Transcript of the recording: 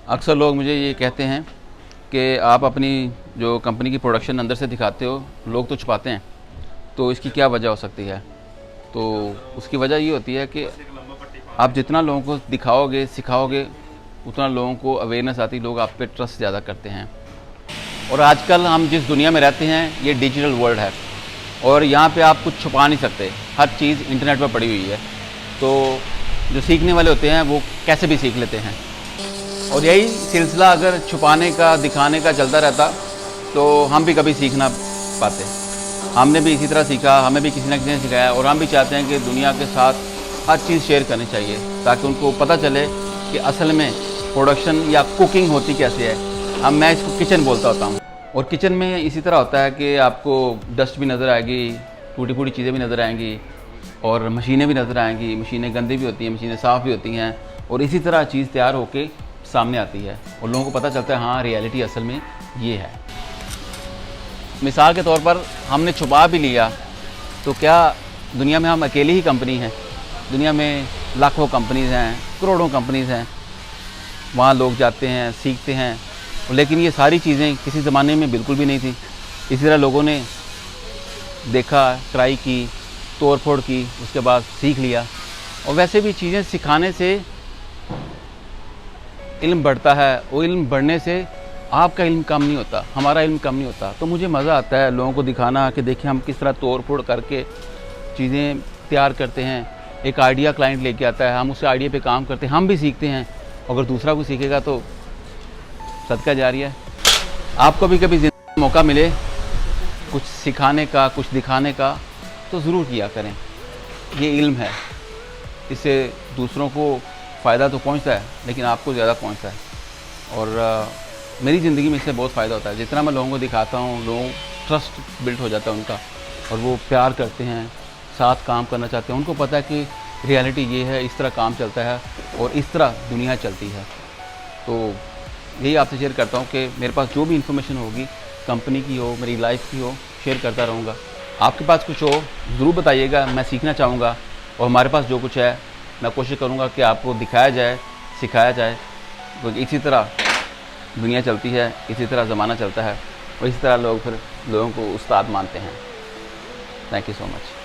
अक्सर लोग मुझे ये कहते हैं कि आप अपनी जो कंपनी की प्रोडक्शन अंदर से दिखाते हो, लोग तो छुपाते हैं, तो इसकी क्या वजह हो सकती है? तो उसकी वजह ये होती है कि आप जितना लोगों को दिखाओगे, सिखाओगे, उतना लोगों को अवेयरनेस आती, लोग आप पे ट्रस्ट ज़्यादा करते हैं। और आजकल हम जिस दुनिया में रहते हैं, ये डिजिटल वर्ल्ड है और यहाँ पे आप कुछ छुपा नहीं सकते, हर चीज़ इंटरनेट पर पड़ी हुई है। तो जो सीखने वाले होते हैं वो कैसे भी सीख लेते हैं, और यही सिलसिला अगर छुपाने का, दिखाने का चलता रहता तो हम भी कभी सीख ना पाते। हमने भी इसी तरह सीखा, हमें भी किसी न किसी ने सिखाया, और हम भी चाहते हैं कि दुनिया के साथ हर चीज़ शेयर करनी चाहिए ताकि उनको पता चले कि असल में प्रोडक्शन या कुकिंग होती कैसे है। अब मैं इसको किचन बोलता होता हूँ, और किचन में इसी तरह होता है कि आपको डस्ट भी नज़र आएगी, टूटी फूटी चीज़ें भी नज़र आएंगी, और मशीनें भी नज़र आएंगी। मशीनें गंदी भी होती हैं, मशीनें साफ़ भी होती हैं, और इसी तरह चीज़ तैयार होके सामने आती है और लोगों को पता चलता है हाँ, रियलिटी असल में ये है। मिसाल के तौर पर हमने छुपा भी लिया तो क्या दुनिया में हम अकेली ही कंपनी हैं? दुनिया में लाखों कंपनीज़ हैं, करोड़ों कंपनीज़ हैं, वहाँ लोग जाते हैं, सीखते हैं, लेकिन ये सारी चीज़ें किसी ज़माने में बिल्कुल भी नहीं थी। इसी तरह लोगों ने देखा, ट्राई की, तोड़ फोड़ की, उसके बाद सीख लिया। और वैसे भी चीज़ें सिखाने से इल्म बढ़ता है, और इल्म बढ़ने से आपका इल्म कम नहीं होता, हमारा इल्म कम नहीं होता। तो मुझे मज़ा आता है लोगों को दिखाना कि देखिए हम किस तरह तोड़ फोड़ करके चीज़ें तैयार करते हैं। एक आइडिया क्लाइंट लेके आता है, हम उस आइडिया पे काम करते हैं, हम भी सीखते हैं। अगर दूसरा कोई सीखेगा तो सदका जारिया है। आपको भी कभी ज़िंदगी में मौका मिले कुछ सिखाने का, कुछ दिखाने का, तो ज़रूर किया करें। ये इल्म है, इससे दूसरों को फ़ायदा तो पहुंचता है, लेकिन आपको ज़्यादा पहुंचता है। और मेरी ज़िंदगी में इससे बहुत फ़ायदा होता है। जितना मैं लोगों को दिखाता हूँ, लोग ट्रस्ट बिल्ड हो जाता है उनका, और वो प्यार करते हैं, साथ काम करना चाहते हैं। उनको पता है कि रियलिटी ये है, इस तरह काम चलता है और इस तरह दुनिया चलती है। तो यही आपसे शेयर करता हूँ कि मेरे पास जो भी इंफॉर्मेशन होगी, कंपनी की हो, मेरी लाइफ की हो, शेयर करता रहूँगा। आपके पास कुछ हो ज़रूर बताइएगा, मैं सीखना चाहूँगा। और हमारे पास जो कुछ है मैं कोशिश करूँगा कि आपको दिखाया जाए, सिखाया जाए। तो इसी तरह दुनिया चलती है, इसी तरह ज़माना चलता है, और इसी तरह लोग फिर लोगों को उस्ताद मानते हैं। Thank you so much.